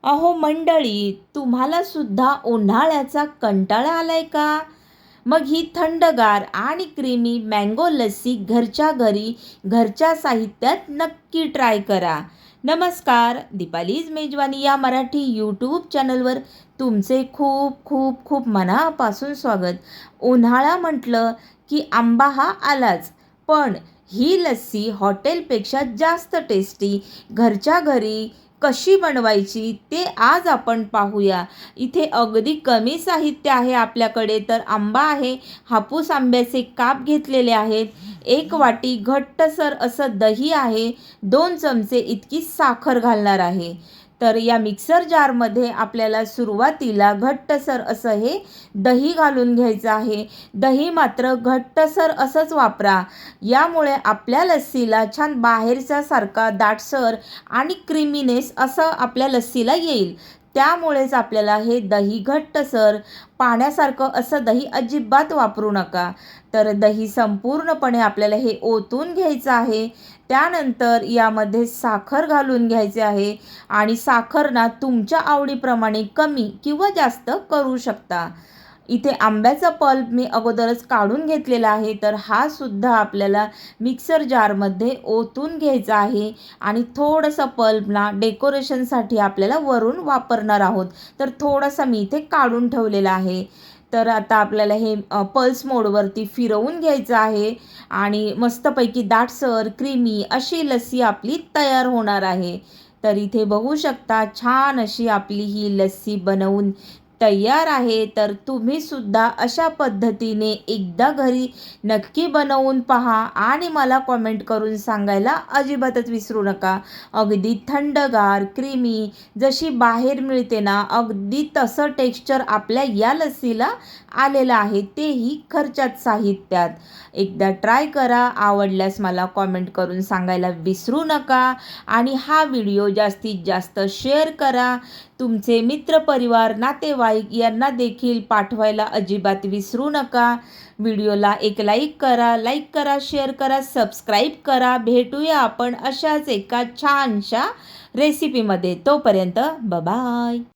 अहो मंडळी, तुम्हाला सुद्धा उन्हाळ्याचा कंटाळा आलाय का? मग ही थंडगार आणि क्रीमी मँगो लस्सी घरच्या घरी, घरच्या साहित्यात नक्की ट्राय करा. नमस्कार, दीपालीज मेजवानी या मराठी यूट्यूब चॅनलवर तुमचे खूप खूप खूप मनापासून स्वागत. उन्हाळा म्हटलं की आंबा हा आलाच, पण ही लस्सी हॉटेलपेक्षा जास्त टेस्टी घरच्या घरी कशी बनवायची ते आज आपण पाहूया. इथे अगदी कमी साहित्य आहे आपल्याकडे. तर आंबा आहे, हापूस आंब्याचे काप घेतलेले आहेत, 1 वाटी घट्टसर असं दही आहे, 2 चमचे इतकी साखर घालणार आहे. तर या मिक्सर जारमध्ये आपल्याला सुरुवातीला घट्टसर असं हे दही घालून घ्यायचं आहे. दही मात्र घट्टसर असंच वापरा, यामुळे आपल्या लस्सीला छान बाहेरच्या सारखा दाटसर आणि क्रीमीनेस असं आपल्या लस्सीला येईल. त्यामुळेच आपल्याला हे दही घट्टसर पाण्यासारखं असं दही अजिबात वापरू नका. तर दही संपूर्णपणे आपल्याला हे ओतून घ्यायचं आहे. त्यानंतर यामध्ये साखर घालून घ्यायचे आहे आणि साखर ना तुमच्या आवडीप्रमाणे कमी किंवा जास्त करू शकता. इथे आंब्याचा पल्प मी अगोदरच काढून घेतलेला आहे, तर हा सुद्धा आपल्याला मिक्सर जारमध्ये ओतून घ्यायचा आहे आणि थोडंसं पल्प ना डेकोरेशनसाठी आपल्याला वरून वापरणार आहोत. तर थोडंसं मी इथे काढून ठेवलेलं आहे. तर आता आपल्याला हे पल्स मोडवरती फिरवून घ्यायचं आहे आणि मस्तपैकी दाटसर क्रीमी अशी लस्सी आपली तयार होणार आहे. तर इथे बघू शकता छान अशी आपली ही लस्सी बनवून तयार आहे. तर तुम्ही सुद्धा अशा पद्धतीने एकदा घरी नक्की बनवून पहा आणि मला कॉमेंट करून सांगायला अजिबातच विसरू नका. अगदी थंडगार क्रीमी जशी बाहेर मिळते ना, अगदी तसं टेक्स्चर आपल्या या लस्सीला आलेलं आहे, तेही घरच्याच साहित्यात. एकदा ट्राय करा. आवडल्यास मला कॉमेंट करून सांगायला विसरू नका आणि हा व्हिडिओ जास्तीत जास्त शेअर करा. तुमचे मित्रपरिवार, नातेवाईक यांना देखील पाठवायला अजिबात विसरू नका. व्हिडिओला एक लाईक करा, शेअर करा, सबस्क्राईब करा. भेटूया आपण अशाच एका छानशा रेसिपीमध्ये. तोपर्यंत बाय.